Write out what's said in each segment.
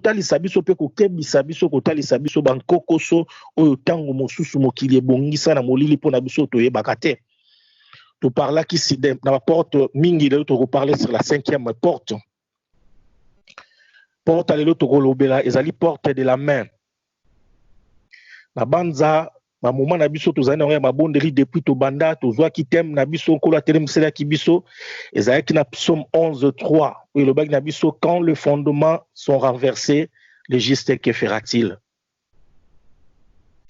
kotalisa biso pe kokebisa biso kotalisa biso bankokoso oyo tango mosusu mokili ebongisa na molili mpona biso toyebaka te. Toparlaki side na porte mingi lelo tokoparle sur la 5e porte. Porte lelo tokolobela ezali porte de la main. Na banza ba moment na biso tozali na mabondeli depuis tobanda tozwaki thème na biso nkolo atelemiselaki biso ezalaki na psaume 11:3 où elobaki na biso quand le fondement sont renversés le juste que fera-t-il.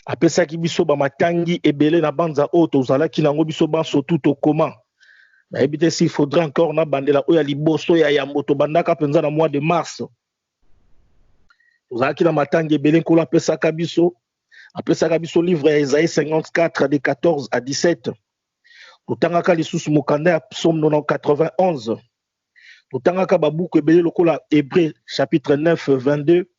Apesaki biso ba matangi ebele na banza oyo tozalaki nango biso banso tout tokoma. Na ebite s'il faudra encore na bandela oyo ya liboso ya yambo tobandaka penza na mois de mars. Tozalaki na matangi ebele nkolo apesaka biso. Après ça, le livre Isaïe 54, de 14 à 17. Totangaka lisusu mokanda psaume 91. Totangaka babuku ebele lokola Hébreu chapitre 9, 22.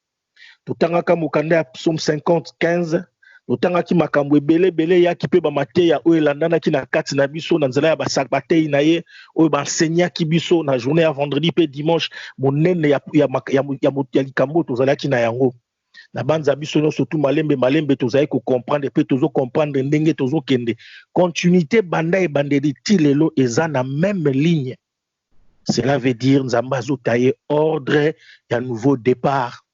Totangaka mokanda psaume 50, 15. Totangaki makambo ebele ebele yaki pe ba mateya oyo elandanaki na kati na biso na nzela ya basakbatei na ye oyo baenseignaki biso na journée ya vendredi pe dimanche monene ya likambo tozalaki na yango. Na banza biso no surtout malembe tozali ko comprendre pe tozo comprendre ndenge tozo kende continuité banda e bandeli ti lelo eza na même ligne. Cela veut dire nzamba zo tailler ordre ya nouveau départ.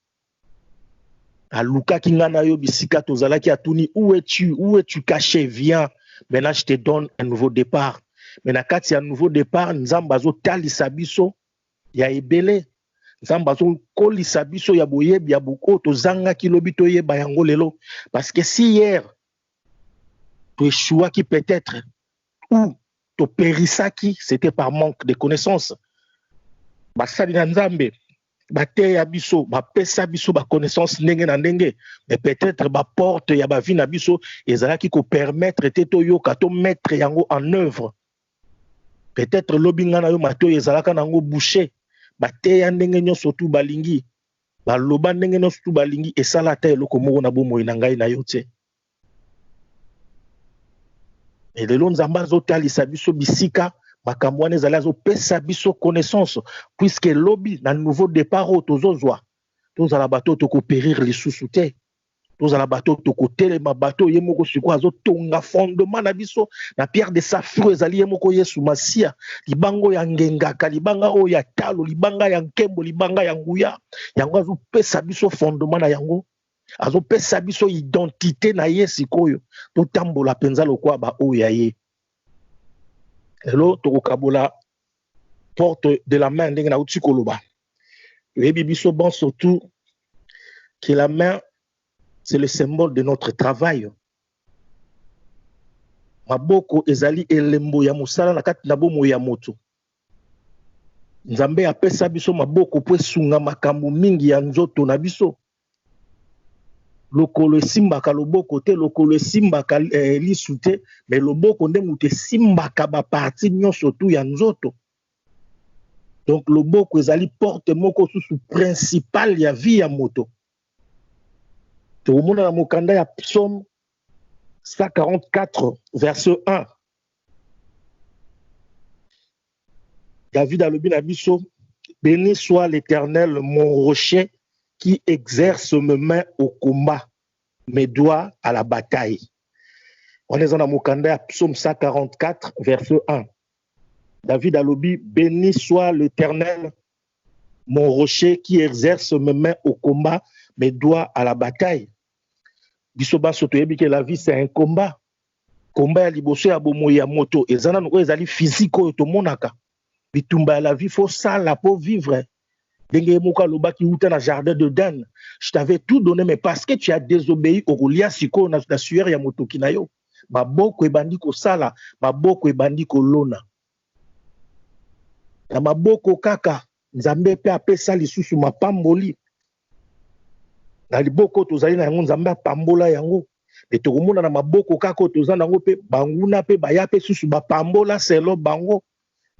A Luka kingana yo bisika tozalaki atuni où es-tu caché, viens maintenant je te donne un nouveau départ. Mais na kati ya nouveau départ nzamba zo talisa biso ya ebele. Nzamba zo kolisa biso ya boyebi ya boko tozanga kilobi toyeba yango lelo parce que si hier tu échouaki peut-être ou tu périssaki c'était par manque de connaissances. Basali na nzambe bateya biso bapesa biso ba connaissance ndenge na ndenge mais peut-être ba porte ya ba vie na biso ezalaki ko permettre te to yoka to mettre yango en œuvre. Peut-être lobinga na yo mato ezalaka nango boucher bateya ndenge nyonso tu balingi baloba ndenge nyonso tu balingi esala te eloko moko na bomoi na ngai na yo te. Et lelo nzamba azotalisa biso bisika makambo wana ezali azopesa biso connaissance puisque lobi na nouveau départ oyo tozozwa tozala bato tokopérir lisusu te tozala bato tokotelema bato ye moko sikoyo azotonga fondement na biso na pierre de saphir ezali ye moko yesu masia libango ya ngengaka libanga oyo ya talo libanga ya nkembo libanga ya nguya yango azopesa biso fondement na yango azopesa biso identité na ye sikoyo totambola penza lokwa ba oyo ya ye. Lelo tokokabola porte de la main ndenge na uti koloba yebi biso bon surtout que la main c'est le symbole de notre travail. Maboko ezali elembo ya musala na kati na bomo ya moto. Nzambe apesa biso maboko po esunga makambo mingi ya nzoto na biso. Lokolo esimbaka loboko te, lokolo esimbaka lisu te, mais loboko nde mutu esimbaka ba parti nyonso tu ya nzoto. Donc loboko ezali porte moko susu principal ya vie ya moto. Toumona na mokanda ya psaume 144 verset 1. David alobi na biso, béni soit l'Éternel mon rocher qui exerce mes mains au combat, mes doigts à la bataille. On est dans mokanda ya psaume 144 verset 1. David alobi, béni soit l'Éternel mon rocher qui exerce mes mains au combat, mes doigts à la bataille. Bisoba soto yebi que la vie c'est un combat. Combat ya liboso ya bomo ya moto ezana no ezali physique oyo to monaka. Bitumba la vie faut ça la pour vivre. Denge moka lobaki uta na jardin de Dan. Je t'avais tout donné mais parce que tu as désobéi au lia siko na sueur ya moto kinayo. Maboko ebandi ko sala, maboko ebandi ko lona. Na maboko kaka Nzambe pe apesa lisusu mapamboli. Na liboko tozali na yango Nzambe apambola yango. Et tokomona na maboko kaka tozali nango pe banguna pe baya pe susu bapambola selo bango.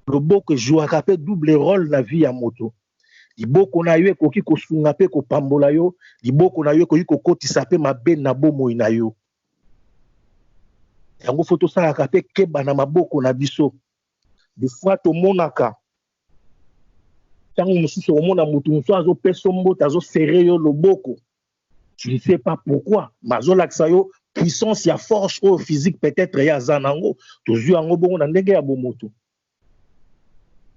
Loboko jouaka pe double rôle na vie ya moto. Liboko na yo ekoki kosunga pe kopambola yo, liboko na yo ekoki kokotisa pe mabe na bomoi na yo. Yango foto salaka pe keba na maboko na biso. Des fois tomonaka Tango mosusu omona mutu mosusu azopesa mbote azosere yo loboko. Tu ne sais pas pourquoi. Mazolakisa yo puissance ya force ou physique peut-être ya zanango. Tozwi yango bongo na ndenge ya bomoto.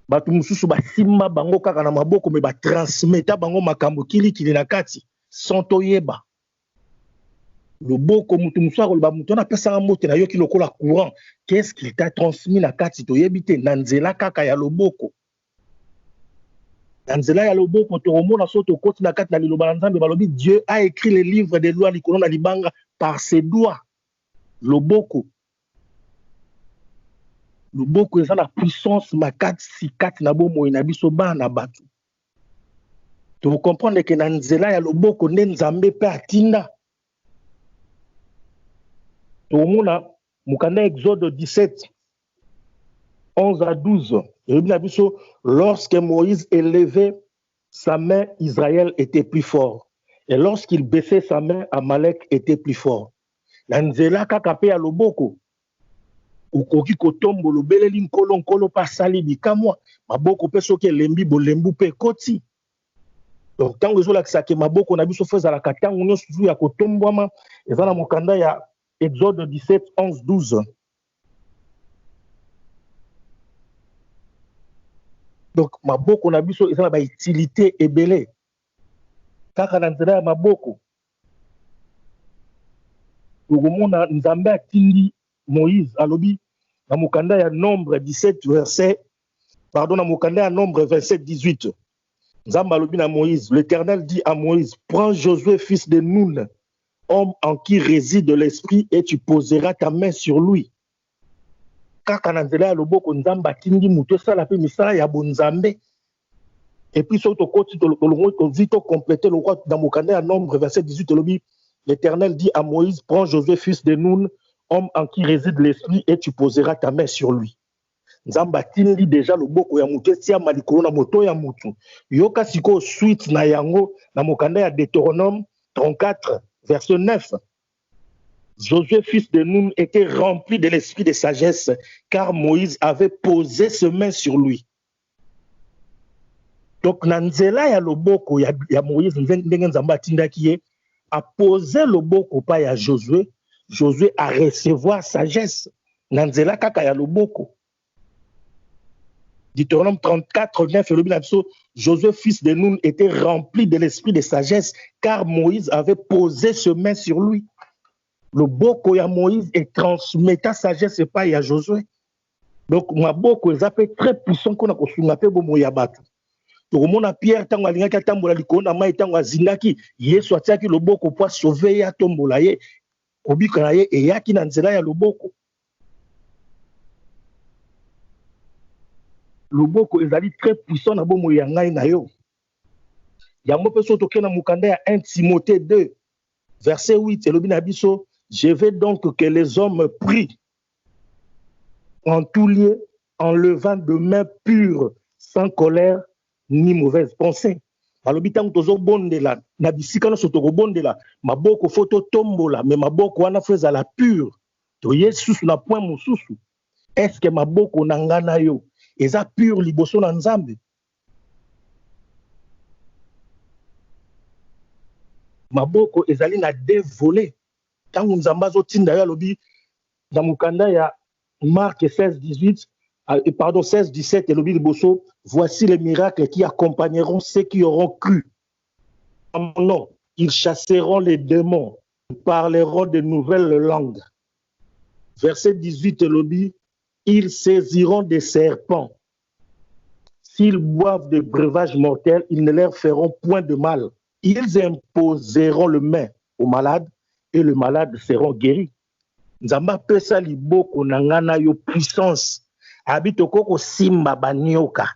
Batu mosusu basimba bango kaka na maboko me batransmeta bango makambo kilikili na kati sans toyeba. Loboko mutu mosusu akoloba mutu na pesa mbote na yo ki lokola courant. Qu'est-ce qu'il t'a transmis na kati toyebi te na nzela kaka ya loboko. Na nzela ya loboko tokomona so tokoti na kati na liloba na Nzambe balobi Dieu a écrit les livres des lois likolo na libanga par ses doigts. Loboko. Loboko eza na puissance makati sikati na bomoi na biso bana bato. To comprendre que na nzela ya loboko nde Nzambe pe atinda. Tokomona mukanda Exode 17 11 à 12. Lorsque Moïse élevait sa main, Israël était plus fort. Et lorsqu'il baissait sa main, Amalek était plus fort. Nanzela kakape ya loboko. Ukoki kotombo lobeleli nkolo nkolo pasali bikamwa. Maboko pe soki elembi bolembu pe koti. Donc tango ezolakisa ke maboko na biso feza la katango nyonso ya kotombwama eza na mokanda ya Exode 17 11 12. Donc maboko na biso eza na ba utilité ebele. Kaka na nzela ya maboko. Tokomona Nzambe atindi Moïse alobi na mokanda ya Nombre 17 verset pardon na mokanda ya Nombre 27 18. Nzambe alobi na Moïse, l'Éternel dit à Moïse, prends Josué fils de Nun, homme en qui réside l'esprit et tu poseras ta main sur lui. Kaka na nzela ya loboko Nzambe atindi mutu esala pe misala ya bonzambe. Et puis surtout koti to vite compléter le roi dans mokanda ya Nombre verset 18 alobi l'Éternel dit à Moïse, prends Josué fils de Nun, homme en qui réside l'esprit et tu poseras ta main sur lui. Nzamba tindi déjà loboko ya mutu etia malikolo na moto ya mutu. Yoka siko suite na yango na mokanda ya Deutéronome 34 verset 9. Josué fils de Nun était rempli de l'esprit de sagesse car Moïse avait posé ses mains sur lui. Donc na nzela ya loboko ya Moïse ndenge Nzamba tindaki ye a posé loboko pa ya Josué. Josué a recevoir sagesse na nzela kaka ya loboko. Deutéronome 34, 9, Josué, fils de Nun, était rempli de l'esprit de sagesse, car Moïse avait posé ses mains sur lui. Le boko ya Moïse et transmetta sagesse et pas à Josué. Donc, ma boko est très puissant qu'on a construit un peu de yabatu. Donc, mon Pierre, tant que tu as tambola likona, ma tant que zindaki, yeso atiaki le boko pour sauver ya tombola ye, obika ye et yaki nanzela ya le boko. Loboko ezali très puissant na bomo ya ngai na yo. Yango pe so tokena mukanda ya 1 Timothée 2 verset 8 elobi na biso, je veux donc que les hommes prient en tout lieu en levant de mains pures sans colère ni mauvaise pensée. Alobi tango tozo bondela na bisika na soto bondela maboko foto tombola mais maboko wana feza la pure. To Yesus na point mosusu. Est-ce que maboko na ngana yo eza pur liboso na Nzambe? Maboko ezali na dévolé. Tango Nzambe azotinda yo alobi na mukanda ya Marc 16 18 pardon 16 17 elobi liboso, voici les miracles qui accompagneront ceux qui auront cru. Non, ils chasseront les démons, ils parleront de nouvelles langues. Verset 18 elobi, ils saisiront des serpents. S'ils boivent des breuvages mortels, ils ne leur feront point de mal. Ils imposeront le main aux malades et les malades seront guéris. Nzamba pesa liboko na ngana yo puissance. Habito koko simba banyoka.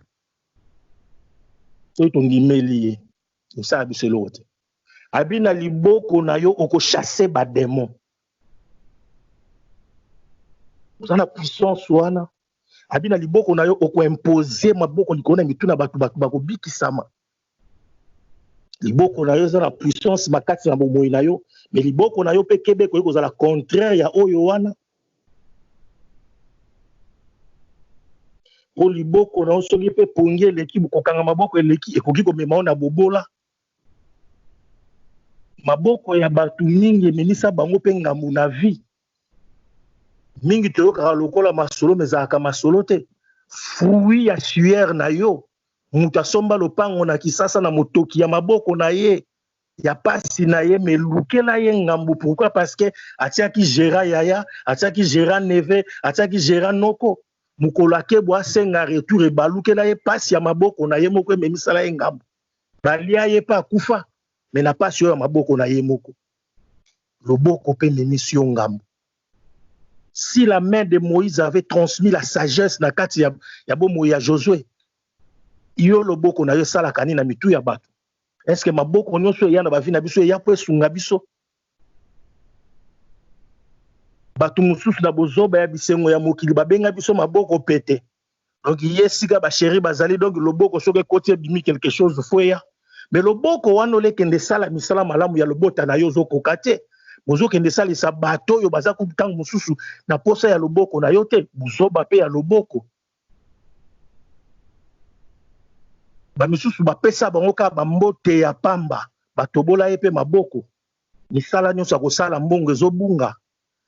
So tondimeli. Usa abiselote. Abina liboko na yo oko chasser ba démon. Uzana puissance wana. Abina liboko na yo oko imposer maboko likona mituna batu bako bikisama. Liboko na yo za na puissance makati na bomoi na yo, mais liboko na yo pe kebe ko eko za la contraire ya oyo wana. po liboko na osoki pe pongi leki bokokanga maboko eleki ekoki komema na bobola. Maboko ya batu mingi emenisa bango pe ngambu na vie. Mingi toyokaka lokola masolo mezalaka masolo te. Fruit ya sueur na yo. Mutu asomba lopango na Kisasa na motoki ya maboko na ye. Ya pasi na ye me lukela ye ngambu. Pourquoi? Parce que atiaki Gérard Yaya, atiaki Gérard Neve, atiaki Gérard Noko. Mukolo akebo asenga retour e balukela ye pasi ya maboko na ye moko ememisala ye ngambu. Balia ye pa akufa. Mais na pasi yo ya maboko na ye moko. Loboko pe memisi yo ngambu. Si la main de Moïse avait transmis la sagesse na kati ya bomo ya Josué, yo loboko na yo sala kani na mitu ya bato. Est-ce que maboko nyonso ya na bavi na biso ya po esunga biso? Bato mususu na bozoba ya bisengo ya mokili babenga biso maboko pete. Donc yesika ba chéri bazali donc loboko soke kotie bimi quelque chose foya. Mais loboko wana olekende sala misala malamu ya lobota na yo zokoka te. Bozokende salisa bato yo baza kutango mususu na posa ya loboko na yo te. Buzoba pe ya loboko. Ba misusu bapesa bango ka bambote ya pamba. Batobola ye pe maboko. Misala nyonso akosala mbongo ezobunga.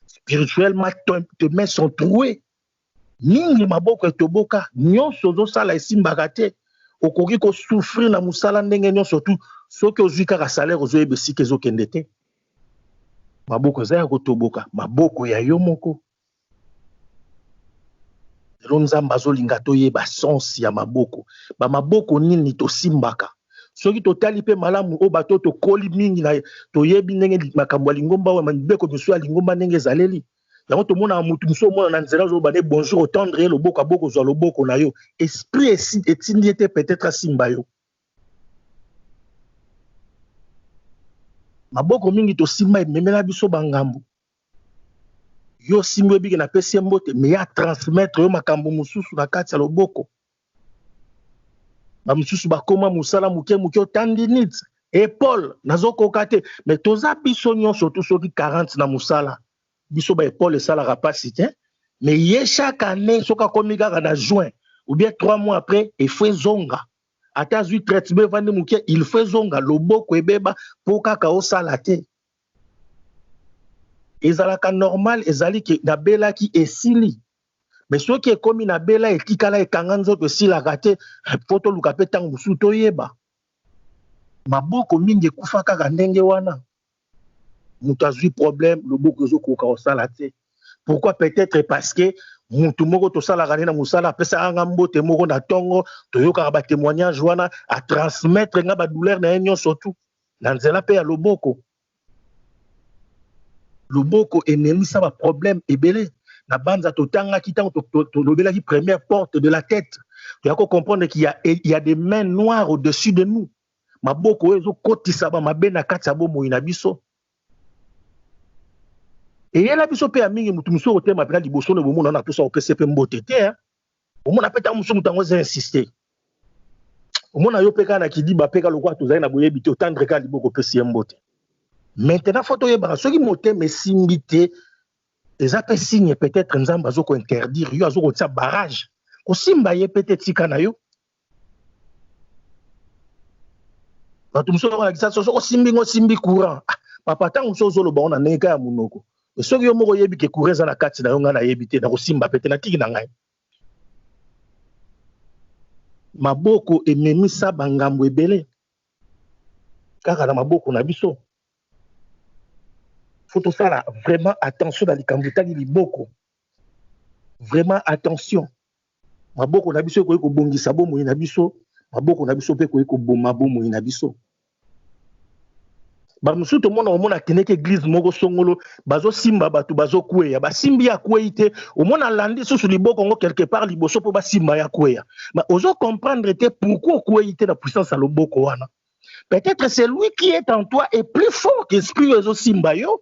Spirituellement, tes mains sont trouées. Mingi maboko etoboka. Nyonso ozosala esimbaka te. Okoki ko souffrir na musala ndenge nyonso tu. Soki ozwi kaka salaire ozoyebesi ke ezokende te. Maboko eza ya kotoboka. Maboko ya yo moko. Lelo Nzambe azolinga toyeba sens ya maboko. Ba maboko nini tosimbaka. Soki totali pe malamu o bato tokoli mingi na toyebi ndenge makambo ya lingomba wa mibeko miso ya lingomba ndenge ezaleli. Yango tomona mutu miso mona na nzela zo bane bonjour tendre loboko aboko zo loboko na yo. Esprit etindi ete peut-être asimba yo. Maboko mingi tosimba ememela biso bangambu. Yo simbo ebike na pesi mbote me ya transmettre yo makambo mususu na kati ya loboko. Ba mususu bakoma musala muke otandi nit épaule nazokoka te mais toza biso nyonso to soki 40 na musala biso ba épaule sala rapasi te mais ye chaque année soka komi kaka na juin ou bien 3 mois après il faut zonga ata zui traitement vandi muke il faut zonga loboko ebeba po kaka osala te ezalaka normal ezali ke na belaki esili. Mais ceux qui est comme na bela etikala ekanga nzoto silaka te foto luka pe tango musu toyeba. Maboko mingi ekufa kaka ndenge wana. Mutu azwi problème loboko ezokoka osala te. Pourquoi? Peut-être parce que mutu moko tosalaka na musala apesa anga mbote moko na tongo toyokaka ba témoignage wana a transmettre nga ba douleur na nyonso tu. Na nzela pe ya loboko. Loboko enemisa ba problème ebele. Na banza totanga kitango tolobela ki première porte de la tête. Tu as comprendre qu'il y a des mains noires au-dessus de nous. Maboko ezo kotisa ba mabena katsa bomo ina biso. Et yela biso pe amingi mutu muso otema pena liboso ne bomo na tosa opese pe mbote te. Omona peta muso mutango za insister. Omona yo peka na kidiba peka lokwa tozali na boyebi te otandre ka liboko pesi mbote. Maintenant photo yeba soki motema esimbite eza pe signe peut-être Nzambe azoko interdire yo azoko tia barrage kosimba ye peut-être tika na yo bato muso na kisa so simbi courant papa tango so zo loba on na neka ya munoko et soki yo moko yebi ke courant za na kati na yo nga na yebite na kosimba peut-être na tiki na ngai maboko ememisa bangambo ebele kaka na maboko na biso. Faut faire vraiment attention dans les camboutas du liboko. Vraiment attention. Maboko na biso ko bongisa bomo ina biso, maboko na biso pe ko boma bomo ina biso. Ba musu to mona teneke église moko songolo bazo simba batu bazo kweya ba simbi ya kweite o mona landi so liboko ngo quelque part liboso po ba simba ya kweya. Mais ozo comprendre te pourquoi kweite la puissance à loboko wana. Peut-être c'est lui qui est en toi est plus fort que l'esprit ozo simba yo.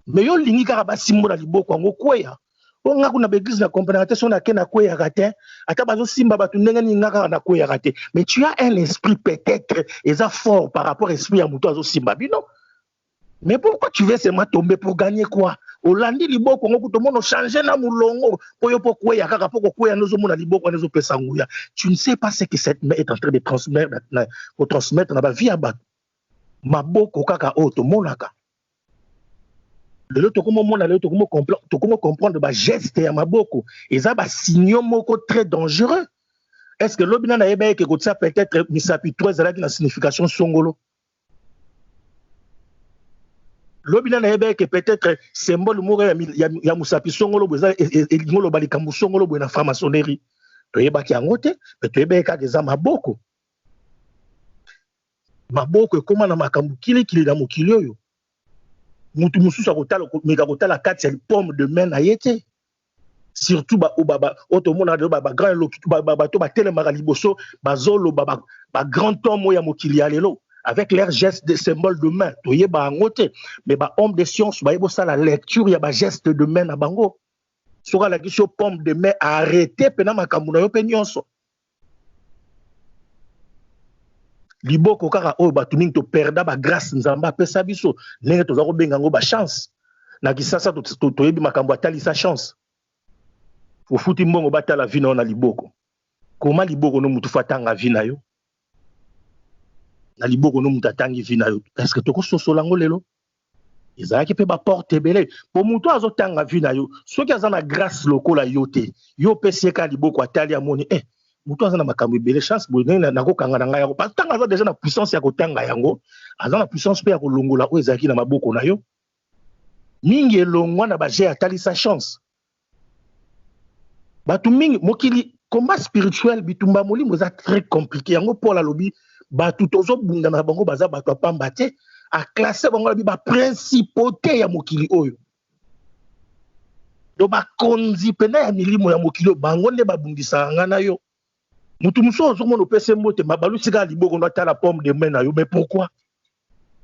Mais yo lingi kaka ba simbola liboko ngo kweya o nga kuna beglise na comprendre te sona ke na kweya kate ata bazo simba batu ndenge ni ngaka na kweya kate mais tu as un esprit peut-être eza fort par rapport à esprit ya muto azo simba bino mais pourquoi tu veux seulement tomber pour gagner quoi Olandi liboko ngo tout le monde changer na mulongo pour yo pourquoi ya kaka pour quoi nous mona liboko nezo pesa nguya. Tu ne sais pas ce que cette main est en train de transmettre pour transmettre na ba vie aba. Maboko kaka o to monaka. Le to comment mona le to comment comprendre ba geste ya maboko. Eza ba signaux moko très dangereux. Est-ce que l'obina na yeba ke kotsa peut-être misapi 3 ezala ki na signification songolo? L'obina na yeba ke peut-être symbole moko ya musapi songolo boza elingolo balika musongolo bo na franc-maçonnerie. To yeba ki angote, mais to yeba ka eza maboko. Maboko ekoma na makambu kili na mokili oyo. Mutu mususu akotala meka kotala kati ya pomme de main na yete. Surtout ba oto mona de ba grand lokitu ba to ba telemaka liboso bazolo ba grand homme ya mokili ya lelo avec leur geste de symbole de main to yeba angote mais ba homme de science ba yebo ça la lecture ya ba geste de main na bango soka la kisho pomme de main arrêter pena makambu na yo pe nyonso liboko kaka oyo batu mingi to perda ba grâce nzamba pesa biso ndenge toza ko benga ngo ba chance na kisasa to yebi makambu atali sa chance ofuti mbongo batala vie na liboko koma liboko no mutu fatanga vie na yo na liboko no mutu atangi vie na yo est-ce que toko sosola ngo lelo ezalaki pe ba porte ebele po mutu azotanga vie na yo soki aza na grâce lokola yo te yo pesi ka liboko atali amoni mutu aza na makambo ebele chance boye na kokanga na ngai yango parce que tanga aza déjà na puissance ya kotanga yango aza na puissance pe ya kolongola oyo ezalaki na maboko na yo mingi elongwa na baje atali sa chance batu mingi mokili combat spirituel bitumba molimo eza très compliqué yango pour la lobby batu tozo bunga na bango baza batu apamba te a classer bango lobi ba principauté ya mokili oyo do ba konzi pena ya milimo ya mokili bango nde babundisa ngana yo mutu muso ozomona opese mbote mabalusika liboko ndo atala pomme de main na yo mais pourquoi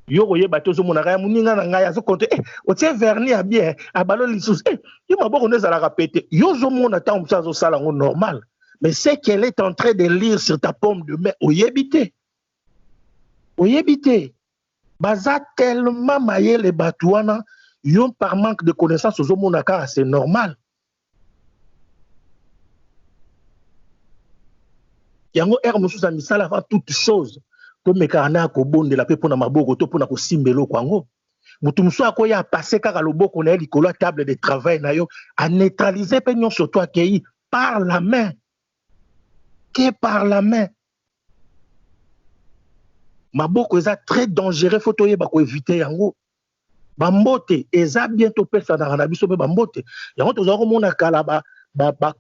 yo koyeba te ozomona kaya moninga na ngai azokonte otie vernis ya bien abalo lisusu yo maboko ndo ezalaka pete yo ozomona ntango mosu azosala yango normal mais c'est qu'elle est en train de lire sur ta pomme de main oyebi te baza tellement mayele bato wana yo par manque de connaissance ozomona kaka c'est normal yango ere mosusu ya misala avant toute chose tomekaka na ya kobondela mpe mpo na maboko to mpo na kosimba eloko yango motu mosusu akoya apase kaka loboko na ye likolo ya table de travail na yo aneutralize mpe nyonso to akei par la main ke par la main maboko eza très dangereux fo toyeba koevite yango bambote eza bien topesanaka na biso mpe bambote yango tozala komona kala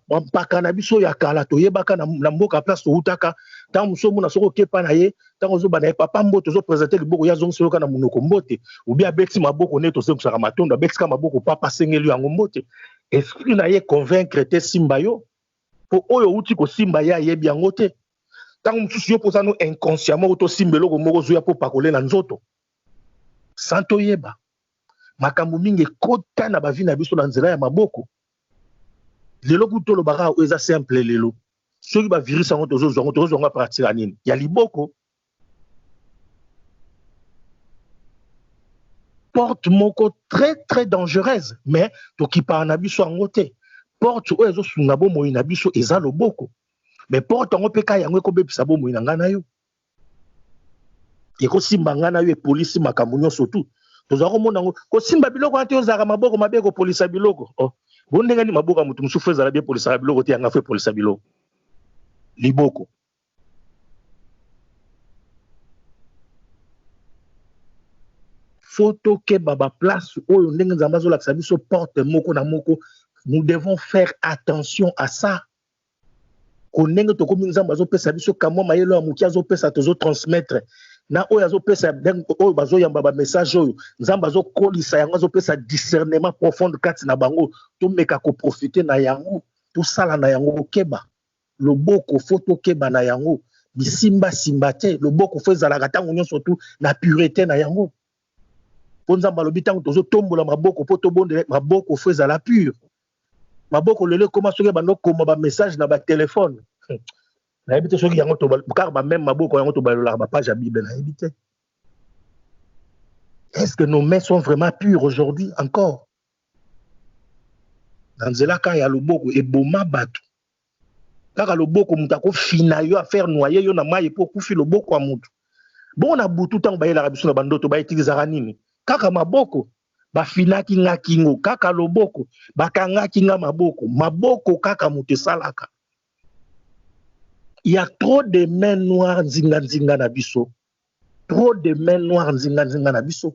mpaka na biso ya kala toyebaka na mboka place toutaka ntango mosu omona soki okepa na ye ntango ozobana ye papa mbote ozopresente liboko ye azongisa yoka na monoko mbote obi abeti maboko nde tozongisaka matondo abetika maboko papa asengeli yango mbote esprit na ye convaincre te simba yo mpo oyo outi kosimba ye ayebi yango te ntango mosusu yo mpoza no inconsciemment oyo tosimba eloko moko ozoya mpo pakole na nzoto san toyeba makambo mingi ekota na bavi na biso na nzela ya maboko lelo kutu tolobaka oyo eza simple lelo soki bavirus yango tozozwango apartir ya nini ya liboko porte moko très très dangereuse mais tokipaka na biso yango te porte oyo ezosunga bomoi na biso eza loboko mais porte yango mpe ka yango ekobebisa bomoi na ngai na yo ekosimba ngai na yo epolisi makambo nyonso tu tozala komona yango kosimba biloko wana te ozalaka maboko mabe kopolisa biloko bo ndenge nini maboko ya motu mosusu ezala bie polisaka biloko te yanga fo epolisa biloko liboko fo tokeba baplace oyo ndenge nzambe azolakisa biso porte moko na moko nous devons faire attention à ça ko ndenge tokomi nzambe azopesa biso kamwa mayelo ya moki azopesa tozotransmettre na oyo azopesa oyo bazoyamba bamessage oyo nzambe azokolisa yango azopesa discernement profonde kati na bango tomeka koprofite na yango tosala na yango okeba loboko fo tokeba na yango bisimbasimba te loboko fo ezalaka ntango nyonso tu na pureté na yango mpo nzambe alobi ntango tozotombola maboko mpo tobondela maboko fo ezala pure maboko lelo ekoma soki bandokoma bamessage na batelefone nayebi te soki yango kaka bameme maboko yango tobalolaka bapage ya bible nayebi te est-ce que nos mains sont vraiment pures aujourd'hui encore na nzela ka ya loboko eboma bato kaka loboko mutu akofina yo affaire noyer yo na mai po kufi loboko ya mutu bon na butu ntango bayelaka biso na bandoto bayitilizaka nini kaka maboko bafinaki nga kingo kaka loboko bakangaki nga maboko kaka mutu esalaka. Il y a trop de mains noires nzinga na biso, trop de mains noires nzinga na biso.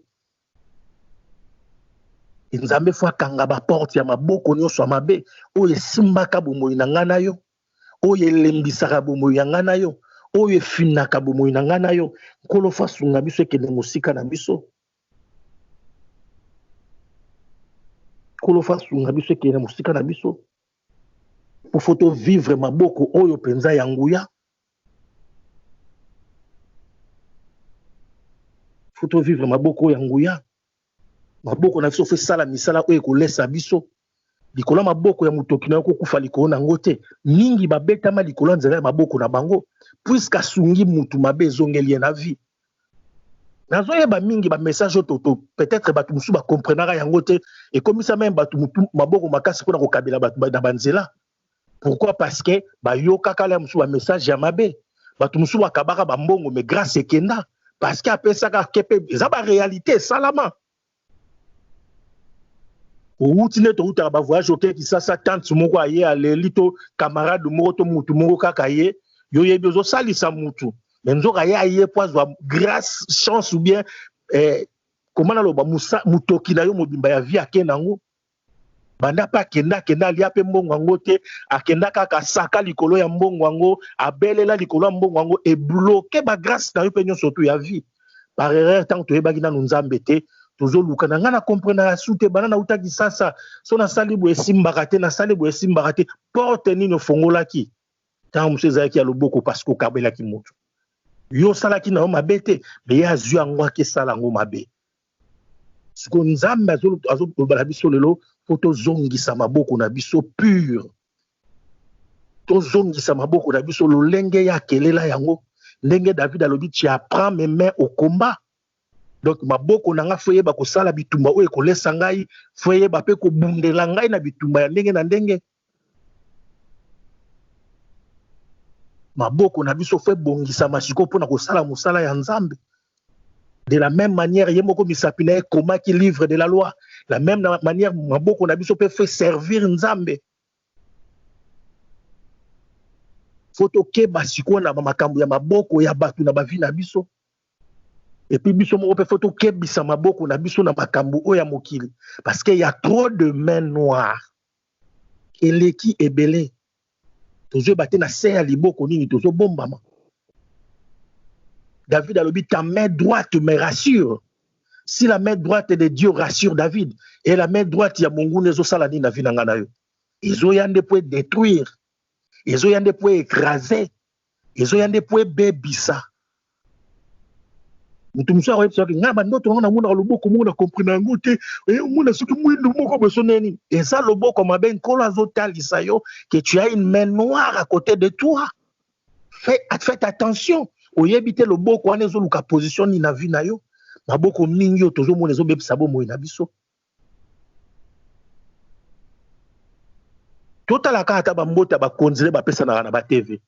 Nzambe fwa kanga ba porte ya maboko nyonso mabe oyo esimbaka bomoi na nga na yo, oyo elembisaka bomoi ya nga na yo, oyo efinaka bomoi na nga na yo, nkolo fwa sunga biso ekende mosika na biso. Nkolo fwa sunga biso ekende mosika na biso. Pour photo vivre maboko oyo penza ya nguya. Photo vivre maboko ya nguya. Maboko na biso fe sala misala oyo kolesa biso. Likolo maboko ya mutoki na ko kufa likolo na ngote. Mingi babetama likolo nzela ya maboko na bango. Puisque sungi mutu mabe zongeli na vie. Nazo yeba mingi ba message toto peut-être batu musu ba comprendra yango te et comme ça même batu mutu maboko makasi pona ko kabila batu na banzela. Pourquoi? Parce que bayoka kala musu ba message ya mabe. Batu musu bakabaka ba mbongo mais grâce ekenda parce que apesaka kepe eza ba réalité salama. Outi ne to uta ba voyage oke ki sasa tante moko aye alelito camarade moko to mutu moko kaka ye yo yebi ozo salisa mutu. Menzo ka ye aye poazwa grâce chance ou bien comment na loba mutoki na yo mobimba ya vie akenda ngo. Banda pa kenda lia pe mbongo ngo te akenda kaka saka likolo ya mbongo ngo abelela likolo ya mbongo ngo e bloquer ba grâce na yo pe nyonso to ya vie par erreur tant to yebaki na nzambe te tozo luka na ngana comprendre la soute bana na utaki sasa so na salibu esimbaka te na salibu esimbaka te porte nino fongolaki tant monsieur zaki ya loboko parce que kabelaki mutu yo salaki na yo mabete mais ya zwa ngo ke sala ngo mabe siko nzambe azo bala biso lelo to zongisa maboko na biso pur to zongisa maboko na biso lolenge ya kelela yango ndenge David alobi tu apprends mes mains au combat. Donc maboko na nga foyeba ko sala bitumba oyo kolesa ngai foyeba pe ko bundela ngai na bitumba ya ndenge na ndenge. Maboko na biso fe bongisa masiko pona ko sala musala ya nzambe. De la même manière, yemoko misapina koma qui livre de la loi. La même manière, maboko na biso peut faire servir nzambe. Foto ke basiko na makambo ya maboko ya batu na bavi na biso. Et puis biso moko pe foto ke bisa maboko na biso na makambo o ya mokili. Parce qu'il y a trop de mains noires. Eleki ebele. Tozo bate na se ya liboko nini tozo bombama. David a dit, ta main droite me rassure. Si la main droite de Dieu rassure David, et la main droite ya Mungu nezo salani na vinanga na yo. Ils ont yande pour détruire. Ils ont yande pour écraser. Ils ont yande pour bébisa. Mutu musa wa yebisa nga ba ndoto na muna loboko muna comprendre ngote e muna soki mwindu moko besoneni. Et ça loboko maben kola zotalisa yo que tu as une main noire à côté de toi. Faites attention. Oyebite loboko wana ezoluka position ni na vie na yo maboko mingi yo tozomona ezobebisa bomoi na biso totalaka ata bambota bakonzile bapesanaka na batv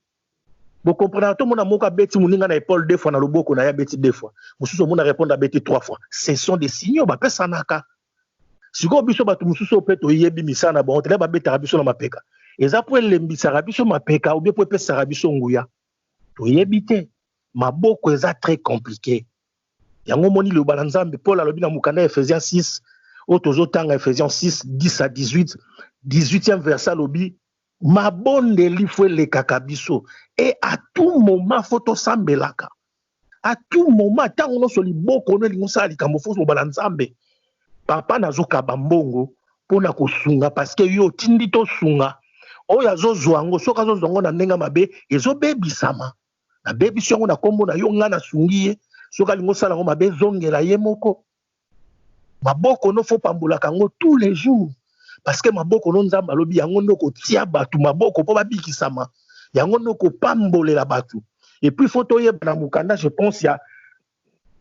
bokomprendre to mona moko abeti moninga na épaule 2 fois na loboko na ya beti 2 fois mosusu omona répondre abeti 3 fois ce sont des signaux bapesanaka sikoyo biso bato mosusu ope toyebi misala na bango tele babetaka biso na mapeka eza po elembisaka biso mapeka obie po epesaka biso nguya toyebi te maboko eza très compliqué. Yango moni le balanzambe Paul alobi na mukanda Ephésiens 6 otozo tanga Ephésiens 6 10 à 18 18e verset lobi mabonde lifwe le kakabiso et à tout moment photo sambelaka à tout moment tango no soli boko no lingo sali kamofo so balanzambe papa nazoka bambongo pona ko sunga parce que yo tindi to sunga oyo azozwango soka azozwango na ndenga mabe ezobebisama na bebi songo na kombo na yo nga na sungiye soka lingo sala ngo mabe zongela ye moko maboko no fo pambola kango tous les jours parce que maboko no nzamba lobi yango ndoko tia batu maboko po babikisama yango ndoko pambolela batu et puis photo ye na mukanda je pense il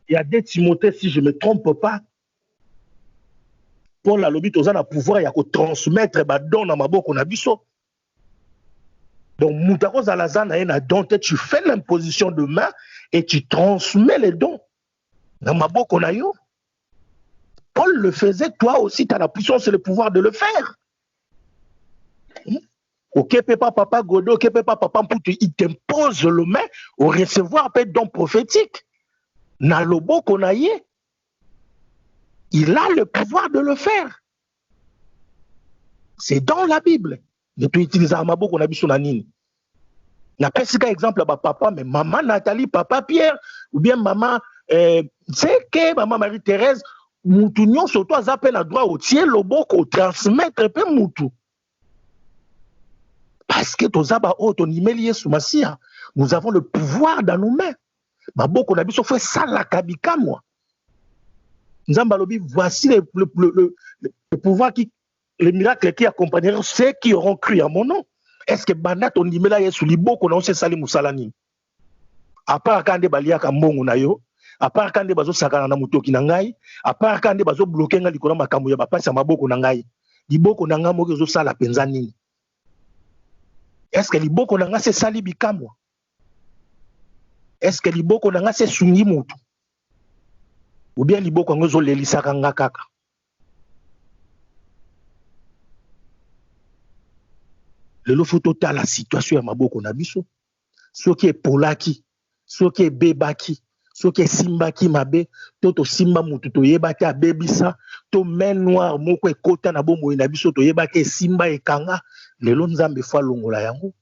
y a 2 Timothée si je me trompe pas Paul alobi toza na pouvoir ya ko transmettre ba don na maboko na biso. Donc mutako zalaza na ye na don te, tu fais l'imposition de main et tu transmets les dons na maboko na yo. Paul le faisait, toi aussi tu as la puissance et le pouvoir de le faire. Ok, papa Godot, ok, papa Mputu, il t'impose le main au recevoir un don prophétique. Na loboko na ye. Il a le pouvoir de le faire. C'est dans la Bible. Mais tu utilises un maboko na biso na nini. Na pesika exemple ba papa, mais maman Nathalie, papa Pierre, ou bien maman, c'est que maman Marie-Thérèse, mutu nyonso to aza pe na droit au tie loboko transmettre pe mutu. Parce que tozaba auto nimeli Yesu Masia, nous avons le pouvoir dans nos mains. Maboko na biso fait ça la kabika moi. Nzamba lobi, voici le pouvoir qui, les miracles qui accompagneront ceux qui auront cru à mon nom. Est-ce que banda ton nimela Yesu liboko na ose sali musalani? À part quand de balia ka mbongo na yo, à part quand de bazo sakana na mutoki na ngai, à part quand de bazo bloquer nga likolo makambo ya bapasi ya maboko na ngai. Liboko na nga moko zo sala penza nini? Est-ce que liboko na nga se sali bikamwa? Est-ce que liboko na nga se sungi mutu? Ou bien liboko ngo zo lelisaka nga kaka? Lelo foto ta la situation ya maboko na biso. Soki e polaki, soki e bebaki, soki e simbaki mabe, to simba mutu to yebaki abebisa, to main noire moko e kota na bomoi na biso to yebaki e simba e kanga, lelo nzambe fa longola yango.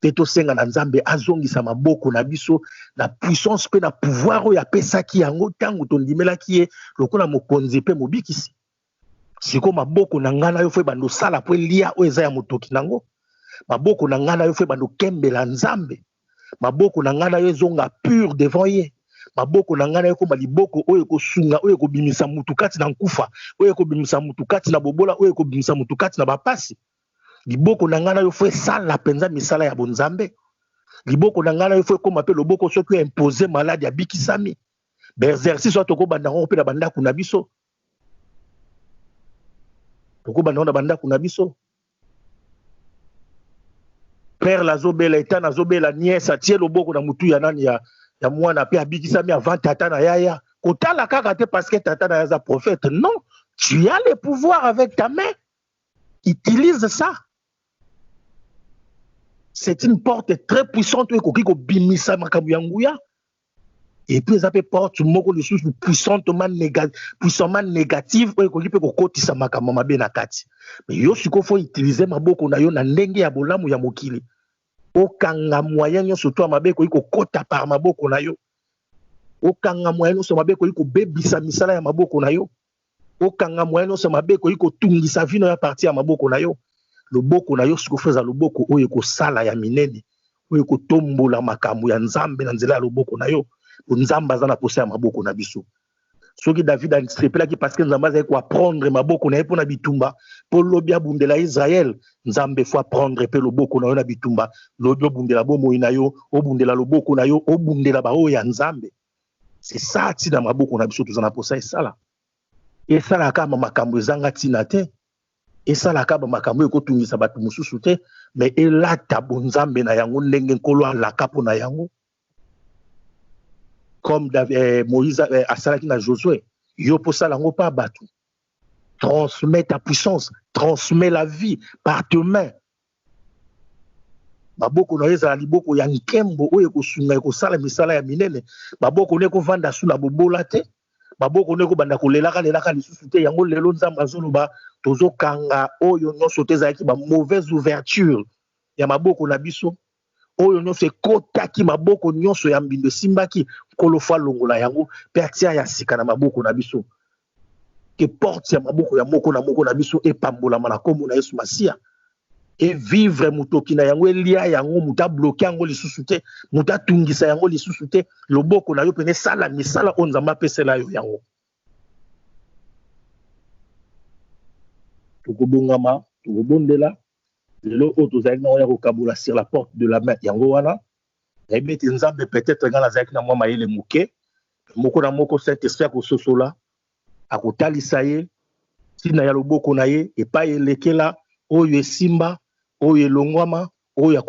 Te to senga na nzambe azongisa maboko na biso na puissance pe na pouvoir oyo apesaki yango tango to ndimelaki ye lokola mokonzi pe mobikisi. Siko maboko na ngana yo fe bando sala po lia oyo eza ya motoki nango. Maboko na ngana yo fe bando kembela nzambe. Maboko na ngana yo zonga pur devant ye. Maboko na ngana yo ko liboko oyo ko sunga oyo ko bimisa mutukati na nkufa, oyo ko bimisa mutukati na bobola, oyo ko bimisa mutukati na bapasi. Liboko na ngana yo fe sala penza misala ya bonzambe. Liboko na ngana yo fe koma pe loboko soki imposer malade ya bikisami. Be exercice to ko banda ko pe na banda kuna biso. To ko banda na banda kuna biso. Père la zobela eta na zobela nièce atie loboko na mutu ya nani ya mwana pe abikisami avant tata na yaya. Kotala kaka te parce que tata na yaza prophète. Non, tu as le pouvoir avec ta main. Utilise ça. C'est une porte très puissante qui bimisa makambu yanguya. Et puis ça peut porte moko les choses puissamment négatives qui peut kokotisa makambu mabe na kati. Mais yo siko faut utiliser maboko na yo na ndenge ya bolamu ya mokili. Okanga moyen nyonso to mabe ko kokota par maboko na yo. Okanga moyen nyonso mabe ko bebisa misala ya maboko na yo. Okanga moyen nyonso mabe ko tungisa vino ya parti ya maboko na yo. Loboko na yo siko feza loboko oyo ko sala ya minene. Oyo ko tombola makambu ya nzambe na nzela ya loboko na yo. Nzamba za na posa ya maboko na biso. Soki David a strepelaki parce que nzamba za ko apprendre maboko na ye pona bitumba po lobia bundela Israël, nzambe faut apprendre pe loboko na yo na bitumba, lobio bundela bomoi na yo, obundela loboko na yo, obundela ba o ya nzambe. C'est ça ti na maboko na biso tozana posa esala. Esala kama makambo ezanga tina te. Esala kama makambo ekotungisa bato mususu te, mais elata bonzambe na yango ndenge nkolo alaka po na yango. Comme Moïse asalaki na Josué, yo posala yango pa bato. Transmets ta puissance, transmets la vie par tes mains. Maboko na yeza liboko ya nkembo oyo kosunga kosala misala ya minene, maboko ne ko vanda sula bobola te, maboko ne ko banda kolelaka lisusu te, yango lelo nzamba azoloba tozokanga oyo nyonso te ezalaki ba mauvaise ouverture ya maboko na biso. Oyo nyonso ekotaki maboko nyonso ya mbindo simbaki kolofa longola yango pe atia ya sika na maboko na biso. Que porte ya maboko ya moko na biso epambolama na kombo na Yesu Masia. Et vivre mutoki na yango elia yango muta bloqué yango lisusu te, muta tungisa yango lisusu te, loboko na yo pene sala misala onzamba pesela yo yango. Tokobongama, tokobondela. Lelo otozali na oya kokabula sur la porte de la main yango wana. Ebeti nzambe peut-être ngala zaki na mwa mayele muke. Moko na moko Saint-Esprit akososola, akotalisa ye, tina ya loboko na ye epai elekela oyo esimba oyo elongwama oyo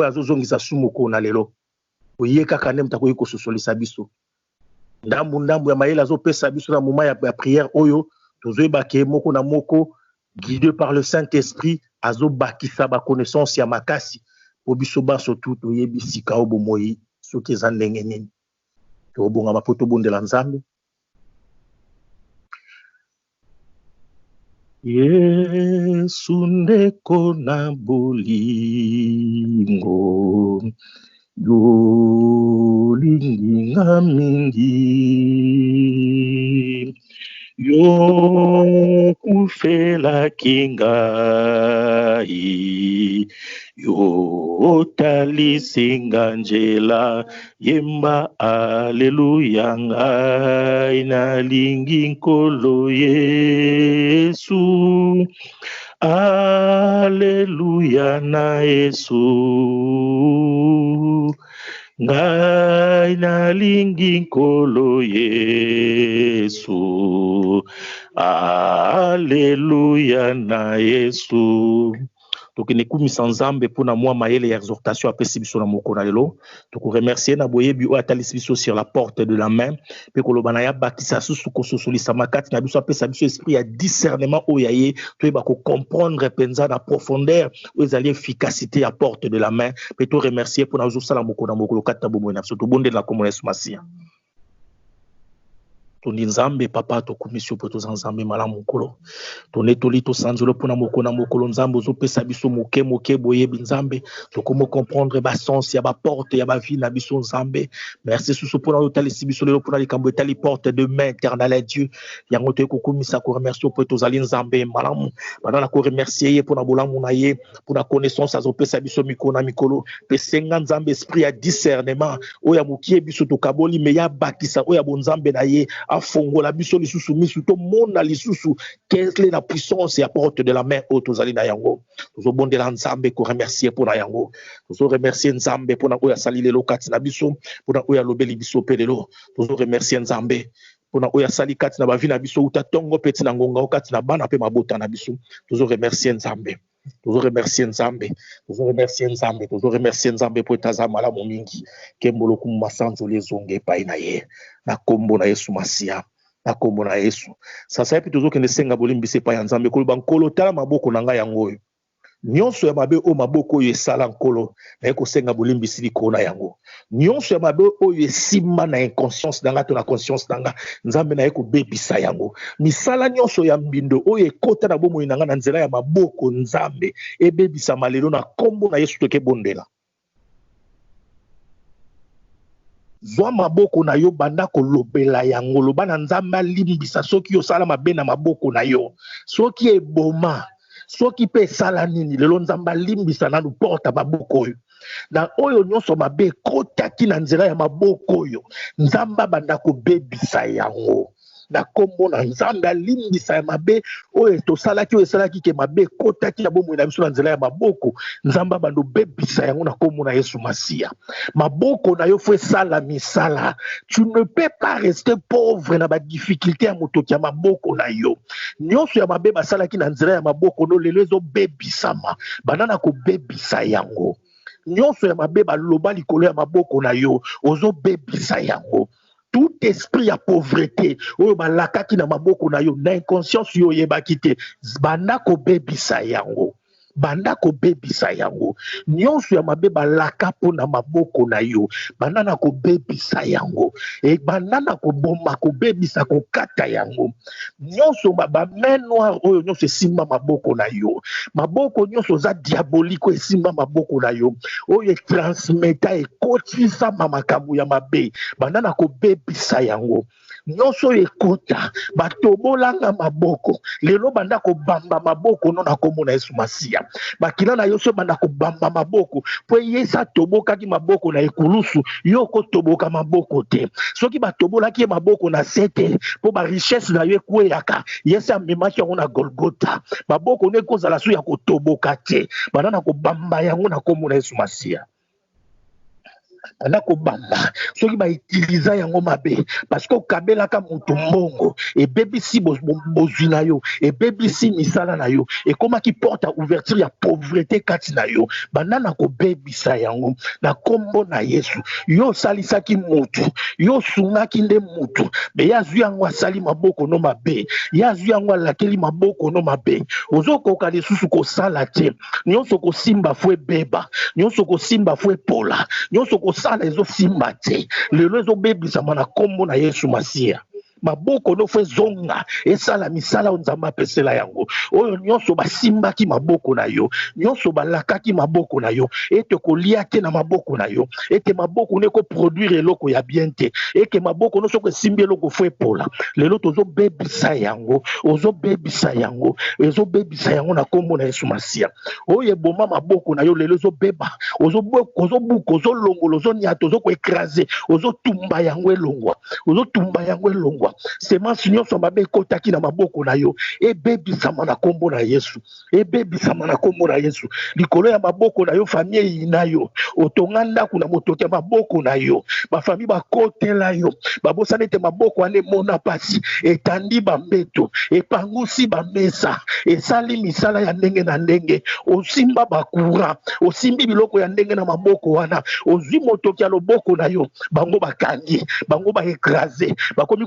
azozongisa sumoko na lelo oye kaka nde mutakoki kososolisa biso ndambu ya mayele azopesa biso na moma ya prière oyo tozoyebake moko na moko guidé par le Saint-Esprit azobakisa ba connaissance ya makasi po biso baso tu toyebi sika o bomoi soki eza ndenge nini tobongama po tobondela Nzambe. Yesu ndeko na bolingo yolinginga mingi yo kufelaki ngai yo talisinga njela yemba aleluya ngai nalingi nkolo Yesu aleluya na Yesu ngai nalingi nkolo Yesu aleluya na Yesu. tokende kumisa Nzambe mpona mwa mayele ya exhortation apesi biso na moko na lelo tokoremercier na boyebi oyo atalisi biso sur la porte de la main mpe koloba na ya bakisa susu kososolisa makati na biso apesa biso esprit ya discernement oyo ya ye toyeba kocomprendre mpenza na profondeur oyo ezali efficacité ya porte de la main mpe toremercier mpona ozosala moko na mokolo kati na bomoi na biso tobondela kombo na Yesu Masiya. Toni Nzambe papa tokumisi yo po toza Nzambe malamu nkolo tonetoli tosanzolo mpona moko na mokolo Nzambe ozopesa biso moke boyebi Nzambe tokomo comprendre basens ya baporte ya bavi na biso Nzambe. Merci susu mpona oyo otalisi biso lelo mpona likambo etali porte de main éternel ya Dieu yango toye kokumisa koremercie po tozali Nzambe malamu banda na koremercie ye mpona bolamu na ye mpona connaissance azopesa biso mikolo na mikolo mpe senga Nzambe esprit ya discernement oyo ya mokie biso tokaboli me ya bakisa oyo ya bonzambe na ye afongola biso lisusu misu tomona lisusu quelle la puissance ya porte de la main oyo tozali na yango tozobondela Nzambe koremercier mpona yango tozoremercier Nzambe mpona oyo asali lelo kati na biso mpona oyo alobeli biso mpe lelo tozoremercier Nzambe mpona oyo asali kati na bavi na biso uta ntongo peti na ngonga o kati na bana mpe mabota na biso tozoremercier Nzambe tozoremercier Nzambe tozoremercier Nzambe tozoremercier Nzambe po etaza malamu mingi kembolo kumu masanzo lezonge epai na ye na kombo na Yesu Masiya na kombo na Yesu sasa epi tozokende senga bolimbisa epai ya Nzambe koloba nkolo tala maboko na ngai yango oyo nyonso ya mabe oyo maboko oyo esala nkolo naye kosenga bolimbisi likolo na yango nyonso ya mabe oyo esimba na inconscience na nga to na conscience na nga Nzambe naye kobebisa yango misala nyonso ya mbindo oyo ekota na bomoi na nga na nzela ya maboko Nzambe ebebisama lelo na kombo na Yesu tokebondela. Zwa maboko na yo banda kolobela yango loba na Nzambe alimbisa soki osala mabe na maboko na yo soki eboma soki pe esala nini lelo Nzambe alimbisa nanu porta maboko oyo na oyo nyonso mabe ekotaki na nzela ya maboko oyo Nzambe banda kobebisa yango na kombo na Nzambe alimbisa ya mabe oyo tosalaki oyo esalaki ke mabe ekotaki na bomoi na biso na nzela ya maboko Nzambe bando bebisa yango na kombo na Yesu Masiya. Maboko na yo fo esala misala tu ne peux pas rester pauvre na ba difficulté ya motoki ya maboko na yo nyonso ya mabe basalaki na nzela ya maboko no lelo ezobebisama banana kobebisa yango nyonso ya mabe baloba likolo ya maboko na yo ozobebisa yango tout esprit ya pauvreté oyo balakaki na maboko na yo na inconscience yo oyebaki te banda kobebisa yango banda kobebisa yango nyonso ya mabe balaka mpona maboko na yo banda na kobebisa yango e banda na koboma kobebisa kokata yango nyonso bamain noire oyo nyonso esimba maboko na yo maboko nyonso oza diaboliko esimba maboko na yo oyo etransmeta ekotisama makambo ya mabe banda na kobebisa yango nyonso oyo ekota batobolanga maboko lelo banda kobamba maboko no na kombo na Yesu Masiya bakila na yo so banda kobamba maboko po yesa tobokaki maboko na ekulusu yo kotoboka maboko te soki batobolaki ye maboko na sete po ba richesse na yo ekweyaka yesa amemaki yango na Golgotha maboko no ekozala so ya kotoboka te banda na kobamba yango na kombo na Yesu Masiya. Anako bamba soki ba utiliser yango mabe parce que kabela ka mutu mbongo et bebisi bozwi na yo et bebisi misala na yo et comment qui porte à ouverture ya pauvreté kati na yo banana ko bebisa yango na kombo na Yesu yo salisaki mutu yo sungaki nde mutu be yazwi yango asali maboko no mabe yazwi yango alakeli maboko no mabe ozokoka lisusu kosala te nyonso kosimba fwe beba nyonso kosimba fwe pola nyonso kosala ezosimba te lelo ezobebisama na kombo na Yesu Masiya maboko no fwe zonga esala misala nzamba pesela yango oyo nyonso basimbaki maboko na yo nyonso balakaki maboko na yo ete kolia te na maboko na yo ete maboko ne ko produire eloko ya bien te eke maboko no soko simbi eloko fwe pola lelo tozobebisa yango ozobebisa yango ezobebisa yango na kombo na Yesu Masiya oyo eboma maboko na yo lelo ezobeba ozobuka ozolongola ozonyata ozokoekrase ozotumba yango elongwa ozotumba yango elongwa semence nyonso mabe ekotaki na maboko na yo ebebisama na kombo na Yesu ebebisama na kombo na Yesu likolo ya maboko na yo famille na yo otonga ndako na motoki ya maboko na yo bafamille bakotela yo babosana ete maboko ane mona pasi etandi bambeto epangusi bamesa esali misala ya ndenge na ndenge osimba bakura osimbi biloko ya ndenge na maboko wana ozwi motoki ya loboko na yo bango bakangi bango baekrase bakomi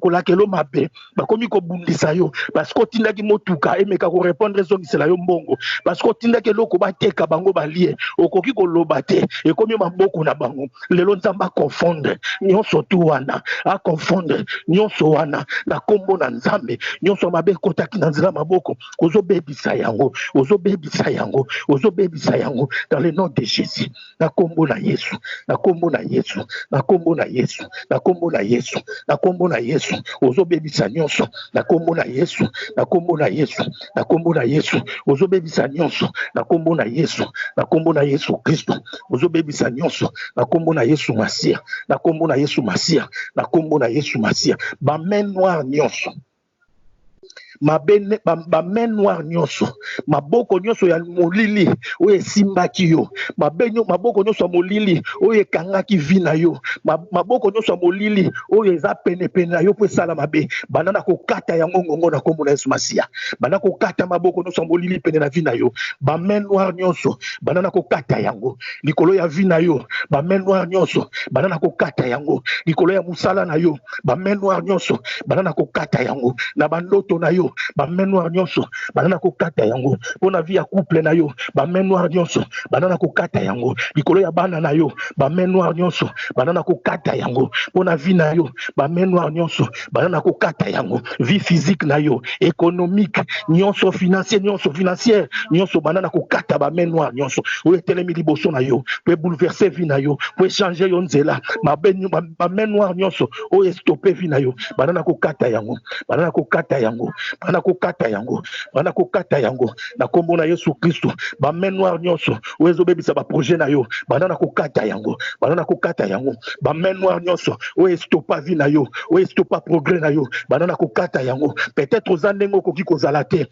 kolakelo mabe bakomi kobundisa yo parce que otindaki motuka emeka korepondre ezongisela yo mbongo parce que otindaki eloko bateka bango balie okoki koloba te ekomi maboko na bango lelo nzamba confondre nyonso tu wana akonfondre nyonso wana na kombo na nzambe nyonso mabe ekotaki na nzela maboko ozobebisa yango ozobebisa yango ozobebisa yango dans le nom de Jésus na kombo na Yesu na kombo na Yesu na kombo na Yesu na kombo na Yesu na kombo na Yesu ozobebisa nyonso na kombo na Yesu na kombo na Yesu na kombo na Yesu ozobebisa nyonso na kombo na Yesu na kombo na Yesu Kristo ozobebisa nyonso na kombo na Yesu Masiya na kombo na Yesu Masiya na kombo na Yesu Masiya ba main noire nyonso ba main noire nyonso maboko nyonso ya molili oyo esimbaki yo maboko nyonso ya molili oyo ekangaki vi na yo maboko nyonso ya molili oyo eza penepene na yo po esala mabe banda na kokata yango ngongo na kombo na Yesu Masiya banda kokata maboko nyonso ya molili pene na vi na yo ba main noire nyonso banda na kokata yango likolo ya vi na yo ba main noire nyonso banda na kokata yango likolo ya musala na yo ba main noire nyonso banda na kokata yango na bandoto na yo ba main noire nyonso banana kokata yango pona vie ya couple na yo ba main noire nyonso banana kokata yango likolo ya bana na yo ba main noire nyonso banana kokata yango pona vie na yo ba main noire nyonso banana kokata yango vie physique na yo économique nyonso financière nyonso banana kokata ba main noire nyonso o etelemi liboso na yo peut bouleverser vie na yo peut changer yo nzela ba main noire nyonso o stopper vie na yo banana kokata yango banana kokata yango bana kokata yango na kombo na Yesu Kristo ba main noire nyonso oyezo bebisa ba projet na yo bana kokata yango ba main noire nyonso oye stoppa vie na yo oye stoppa progrès na yo bana kokata yango peut-être aux andengo koki kozala te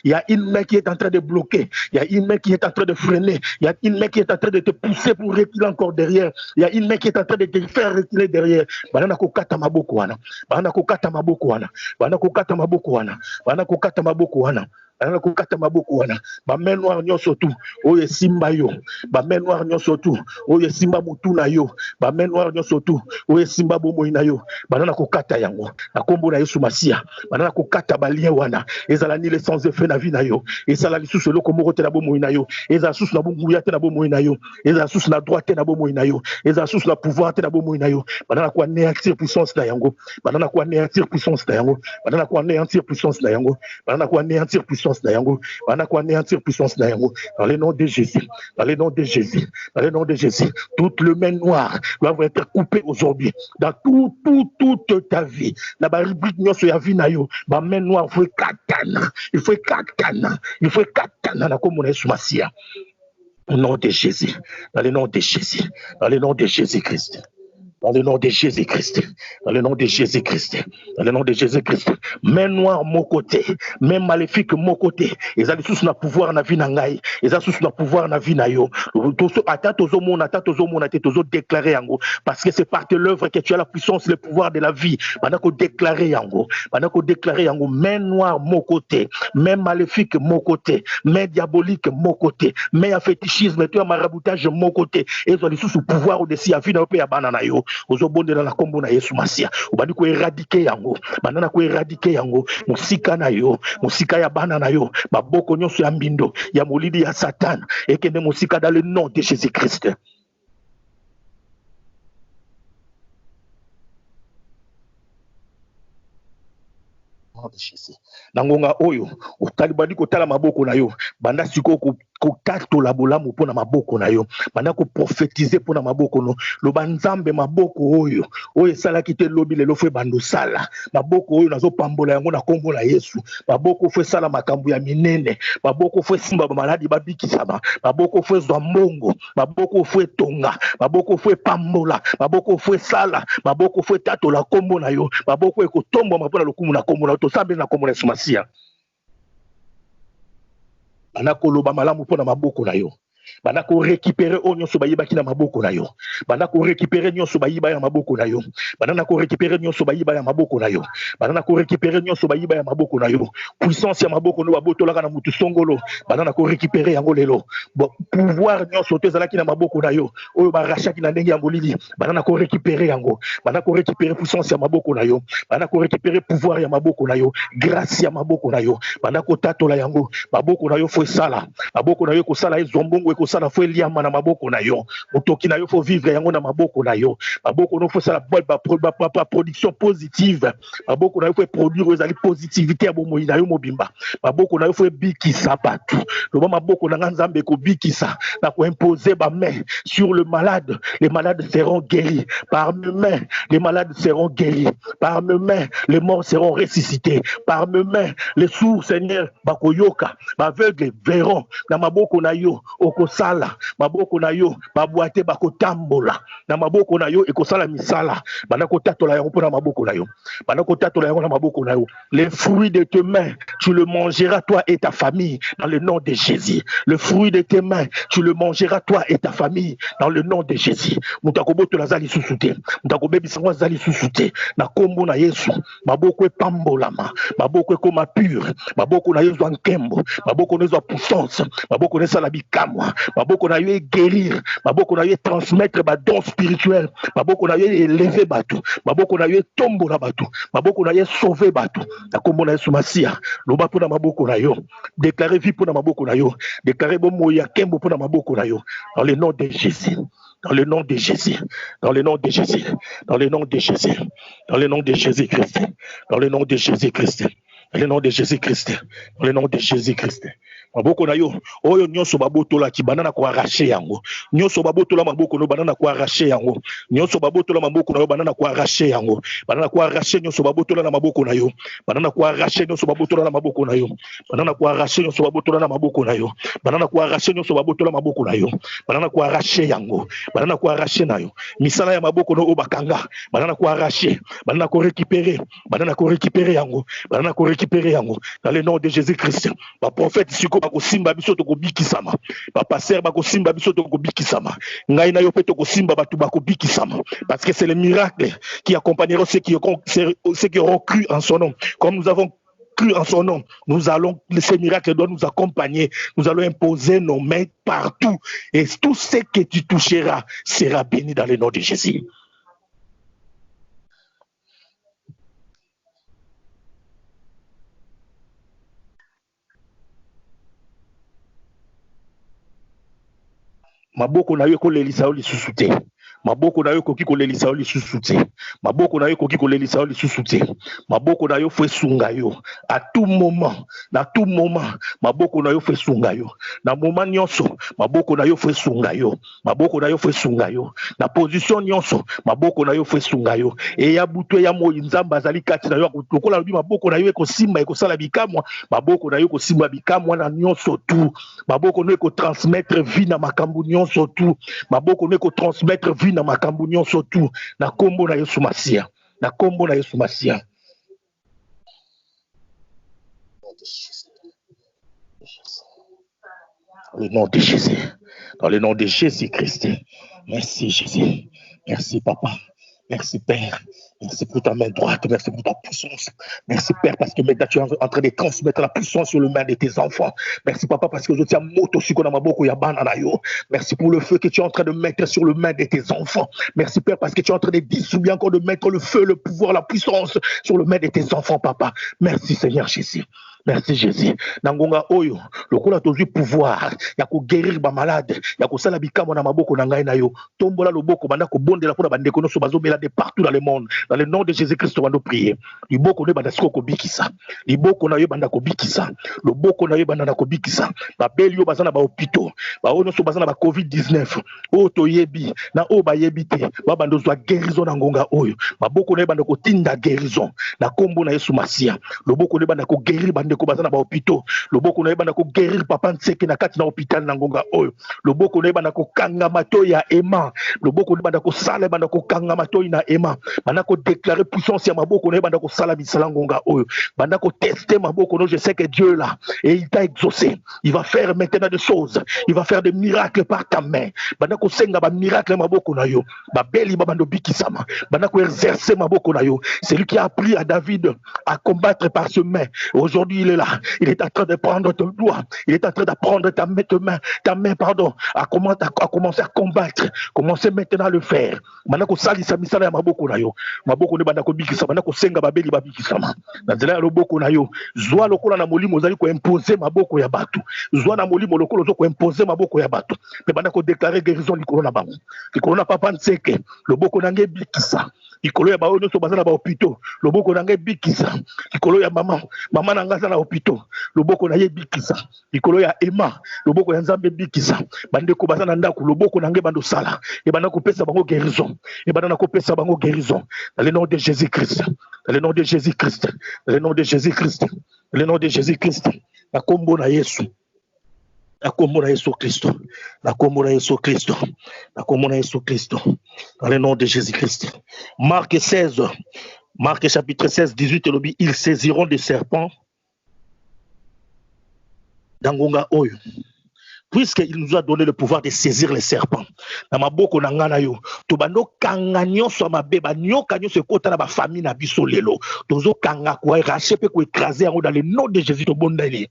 il y a une main qui est en train de bloquer il y a une main qui est en train de freiner il y a une main qui est en train de te pousser pour reculer encore derrière il y a une main qui est en train de te faire reculer derrière bana kokata maboko wana bana kokata maboko wana bana kokata maboko wana bana kokata maboko wana bana kokata maboko wana ba main noire nyonso tu oyo simba yo ba main noire nyonso tu oyo simba mutu na yo ba main noire nyonso tu oyo simba bomoi na yo bana kokata yango na kombo na Yesu Masiya bana kokata balien wana ezala ni le sans effet na vie na yo ezala lisusu eloko moko te na bomoi na yo ezala susu na bunguya te na bomoi na yo ezala susu na droit te na bomoi na yo ezala susu na pouvoir te na bomoi na yo bana ko anéantir puissance na yango bana ko anéantir puissance na yango bana ko anéantir puissance na yango bana ko anéantir puissance na yango bana ko anéantir puissance na yango dans le nom de Jésus dans le nom de Jésus dans le nom de Jésus toute le main noire doit être coupée aujourd'hui dans toute ta vie na ba rubrique nyonso ya vie na yo ba main noire il faut katana na kombo na Yesu Masiya au nom de Jésus dans le nom de Jésus dans le nom de Jésus Christ Dans le nom de Jésus-Christ. Dans le nom de Jésus-Christ. Dans le nom de Jésus-Christ. Main noire, mon côté. Main maléfique, mon côté. Ils ont tous na pouvoir na vie na ngai. Ils ont tous na pouvoir na vie na yo. Déclarer yango. Parce que c'est par l'œuvre que tu as la puissance, le pouvoir de la vie. Pendant qu'on déclarer yango. Pendant qu'on déclarer yango. Main noire, mon côté. Main maléfique, mon côté. Main diabolique, mon côté. Main fétichisme, tu as maraboutage, mon côté. Et ils ont tous le pouvoir au-dessus à vie na pe banana yo. Ozobondela na kombo na Yesu Masia obandi ko éradiquer yango banana ko éradiquer yango musika na yo musika ya bana na yo baboko nyonso ya mbindo ya molidi ya Satan ekende musika dans le nom de Jésus-Christ. Nangonga oyo utalibadi kotala maboko na yo banda siko kotatola bolamu mpona maboko na yo banda koprophétiser mpona maboko no loba nzambe maboko oyo esalaki te lobi lelo fwe bando sala maboko oyo nazopambola yango na kombo na Yesu maboko fwe sala makambo ya minene maboko fwe simba bamaladi babikisama maboko fwe zwa mbongo maboko fwe tonga maboko fwe pambola maboko fwe sala maboko fwe tatola kombo na yo maboko ekotombwa mpona lokumu na kombo na yo tosambe na kombo na Yesu Masia banakoloba malamu mpona maboko na yo banako récupérer o nyonso bayibaki na maboko na yo banako récupérer nyonso bayiba ya maboko na yo banako récupérer nyonso bayiba ya maboko na yo banako récupérer nyonso bayiba ya maboko na yo puissance ya maboko no babotolaka na mutu songolo banako récupérer yango lelo pouvoir nyonso tezalaki na maboko na yo oyo barachaki na ndenge ya molili banako récupérer yango banako récupérer puissance ya maboko na yo banako récupérer pouvoir ya maboko na yo grâce ya maboko na yo banako tatola yango maboko na yo fo sala maboko na yo ko sala ezombongo ko sala fo liama na maboko na yo motoki na yo fo vivre yango na maboko na yo maboko no fo sala production positive maboko na yo fo produire ezali positivité ya bomoi na yo mobimba maboko na yo fo bikisa batu loba maboko na nzambe ko bikisa na ko imposer ba main sur le malade les malades seront guéris par mes mains les malades seront guéris par mes mains les morts seront ressuscités par mes mains les sourds Seigneur bakoyoka baveugle verront na maboko na yo okosala maboko na yo baboite bakotambola na maboko na yo ekosala misala banako tatola yango pona maboko na yo banako tatola yango na maboko na yo les fruits de tes mains tu le mangeras toi et ta famille dans le nom de Jésus le fruit de tes mains tu le mangeras toi et ta famille dans le nom de Jésus mutakoboto lazali susute mutakobebisangwa zali susute na kombo na Yesu maboko epambolama maboko ekoma pure maboko na yo zwa nkembo maboko na yo zwa puissance maboko na sala bikamwa maboko na yo guérir maboko na yo transmettre ba don spirituel maboko na yo élever batu maboko na yo tombola batu maboko na yo sauver batu na kombo na Yesu Masia loba pona maboko na yo déclarer vie pona maboko na yo déclarer bomo ya kembo pona maboko na yo dans le nom de Jésus dans le nom de Jésus dans le nom de Jésus dans le nom de Jésus dans le nom de Jésus-Christ dans le nom de Jésus-Christ dans le nom de Jésus-Christ dans le nom de Jésus-Christ maboko na yo oyo nyonso babotola ki banana ko arracher yango nyonso babotola maboko no banana ko arracher yango nyonso babotola maboko na yo banana ko arracher yango banana ko arracher nyonso babotola na maboko na yo banana ko arracher nyonso babotola na maboko na yo banana ko arracher nyonso babotola na maboko na yo banana ko arracher nyonso babotola maboko na yo banana ko arracher yango banana ko arracher na yo misala ya maboko no obakanga banana ko arracher banana ko récupérer yango banana ko récupérer yango dans le nom de Jésus-Christ ba prophète siko bakosimba biso tokobikisama bapaster bakosimba biso tokobikisama ngai na yo pe tokosimba batu bakobikisama parce que c'est le miracle qui accompagneront ceux qui auront cru en son nom comme nous avons cru en son nom nous allons ces miracles doivent nous accompagner nous allons imposer nos mains partout et tout ce que tu toucheras sera béni dans le nom de Jésus. Maboko na yo ko lelisa yo lisusu te maboko na yo koki ko lelisa yo lisusu te maboko na yo koki ko lelisa yo lisusu te maboko na yo fwe sunga yo à tout moment maboko na yo fwe sunga yo na moment nyonso maboko na yo fwe sunga yo maboko na yo fwe sunga yo na position nyonso maboko na yo fwe sunga yo e ya butu ya mo nzamba azali kati na yo lokola lobi maboko na yo ekosimba ekosala bikamwa maboko na yo kosimba bikamwa na nyonso tu maboko no eko transmettre vie na makambu nyonso tu maboko no eko transmettre vie na makambo nyonso tu na kombo na Yesu Masia. Na kombo na Yesu Masia. Dans le nom de Jésus. Dans le nom de Jésus-Christ. Merci Jésus. Merci Papa. Merci Père. Merci pour ta main droite. Merci pour ta puissance. Merci Père parce que maintenant tu es en train de transmettre la puissance sur le main de tes enfants. Merci Papa parce que je tiens moto sur Konamaboko Yabana Nayo. Merci pour le feu que tu es en train de mettre sur le main de tes enfants. Merci Père parce que tu es en train de distribuer encore de mettre le feu, le pouvoir, la puissance sur le main de tes enfants Papa. Merci Seigneur Jésus. Merci Jésus. Nangonga oyo, lokola tozu pouvoir, ya ko guérir ba malade, ya ko sala bikamo na maboko na ngai na yo. Tombola loboko banda ko bondela pour bande kono so bazomela de partout dans le monde. Dans le nom de Jésus-Christ, on va nous prier. Liboko ne banda ko bikisa. Liboko na yo banda ko bikisa. Loboko na yo banda ko bikisa. Ba belio bazana ba hôpitaux. Ba ono so bazana ba COVID-19. O to yebi na o ba yebite. Ba bando zo guérison na ngonga oyo. Maboko na yo banda ko tinda guérison. Na kombo na Yesu Masia. Loboko ne banda ko guérir bande ko bazana ba hôpitaux. Loboko na yo banda ko guérir papa nseke na kati na hôpital na ngonga oyo. Loboko na yo banda ko kanga mato ya ema. Loboko ne banda ko sala banda ko kanga mato na ema. Banda ko déclarer puissance ya maboko na yo banda ko sala bisala ngonga oyo. Banda ko tester maboko no, je sais que Dieu là et il t'a exaucé. Il va faire maintenant des choses. Il va faire des miracles par ta main. Banda ko senga ba miracle maboko na yo. Ba beli ba bando bikisama. Banda ko exercer maboko na yo. C'est lui qui a appris à David à combattre par ce main. Aujourd'hui il est là. Il est en train de prendre ton doigt. Il est en train d'apprendre ta main, pardon, à commencer à combattre. Commencer maintenant à le faire. Banda ko sali sa misala ya maboko na yo. Maboko ne banda ko bikisa banda ko senga ba beli ba bikisama. Na nzela ya loboko na yo. Zwa lokola na molimo ozali ko imposer maboko ya batu. Zwa na molimo lokola zo ko imposer maboko ya batu. Me banda ko déclarer guérison likolo na bango. Likolo na papa nseke. Loboko na nge bikisa. Likolo ya baono so bazana ba hôpitaux. Loboko na nge bikisa. Likolo ya mama na ngaza na hôpitaux. Loboko na ye bikisa. Likolo ya ema. Loboko ya nzambe bikisa. Bande ko bazana ndako loboko na nge bando sala. E banda ko pesa bango guérison. Et banda ko pesa bango guérison. Dans le nom de Jésus-Christ. Dans le nom de Jésus-Christ. Dans le nom de Jésus-Christ. Dans le nom de Jésus-Christ. Na kombo na Yesu. Na kombo na Yesu Christ. Na kombo na Yesu Christ. Na kombo na Yesu Christ. Dans le nom de Jésus-Christ. Marc 16. Marc chapitre 16, 18, ils saisiront des serpents dans Ngonga Oyo. Puisqu'il nous a donné le pouvoir de saisir les serpents. Na maboko na ngana yo. Tobando kanga nyonso mabeba nyoka nyonso kota na ba famille na biso lelo. Tozo kanga ko racheter pe ko écraser dans le nom de Jésus to bondeli.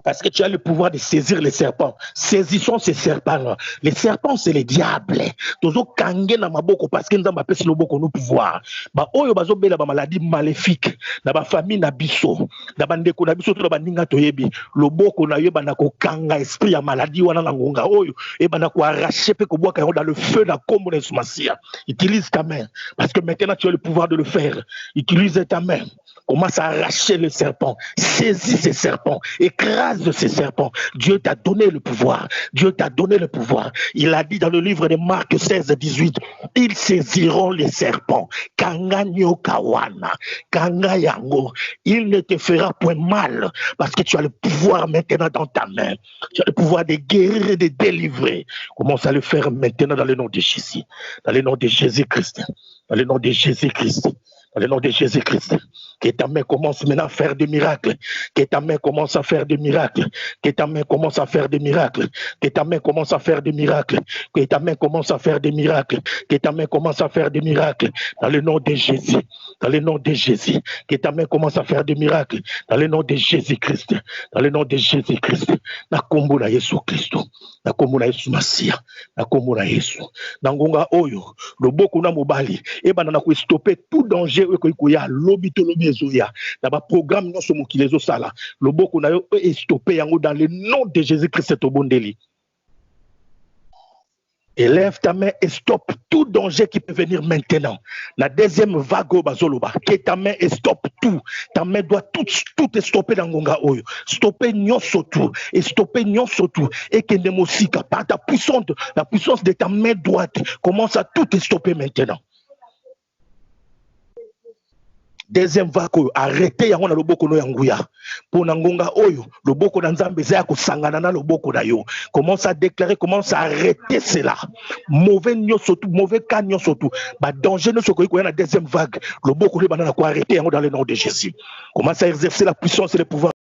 Parce que tu as le pouvoir de saisir les serpents. Saisissons ces serpents. Les serpents, c'est les diables. Tozo kange na maboko parce que nous avons appelé le boko no pouvoir. Ba oyo bazo bela ba maladie maléfique. Na ba famille na biso. Na bandeko na biso to ba ninga toyebi. Loboko na yo bana ko kanga esprit ya maladie wana na ngonga oyo. Et bana ko arracher pe ko boka dans le feu na kombo na Masia. Utilise ta main. Parce que maintenant tu as le pouvoir de le faire. Utilise ta main. Commence à arracher le serpent. Saisis ces serpents. Écrase ces serpents. Dieu t'a donné le pouvoir. Dieu t'a donné le pouvoir. Il a dit dans le livre de Marc 16, 18, ils saisiront les serpents. Kanga nyokawana. Kanga yango. Il ne te fera point mal parce que tu as le pouvoir maintenant dans ta main. Tu as le pouvoir de guérir et de délivrer. Commence à le faire maintenant dans le nom de Jésus. Dans le nom de Jésus-Christ. Dans le nom de Jésus-Christ. Dans le nom de Jésus-Christ, que ta main commence maintenant à faire des miracles. Que ta main commence à faire des miracles. Que ta main commence à faire des miracles. Que ta main commence à faire des miracles. Que ta main commence à faire des miracles. Que ta main commence à faire des miracles. Dans le nom de Jésus. Dans le nom de Jésus. Que ta main commence à faire des miracles. Dans le nom de Jésus-Christ. Dans le nom de Jésus-Christ. Na kombo na Yesu Christo. Na kombo na Yesu Masia. Na kombo na Yesu. Na ngonga oyo. Loboko na mobali. Eba na ko stopper tout danger. Ekoya lobi to lobi ezoya na ba programme nyonso mokili ezosala loboko na yo e stopper yango dans le nom de Jésus-Christ to bondeli. Élève ta main et stoppe tout danger qui peut venir maintenant. La deuxième vague au bazoloba, que ta main et stoppe tout. Ta main doit tout stopper dans Ngonga Oyo. Stopper nyonso tout et stopper nyonso tout et que nemosika par la puissance de ta main droite commence à tout stopper maintenant. deuxième vague oyo arrêté yango na loboko no yanguya pour ngonga oyo loboko na nzambe za ko sangana na loboko na yo. Commence à déclarer, commence à arrêter cela. Mauvais nyonso tout, mauvais cas nyonso tout, ba danger nyonso ko na deuxième vague loboko le banana ko arrêter yango dans le nom de Jésus. Commence à exercer la puissance et le pouvoir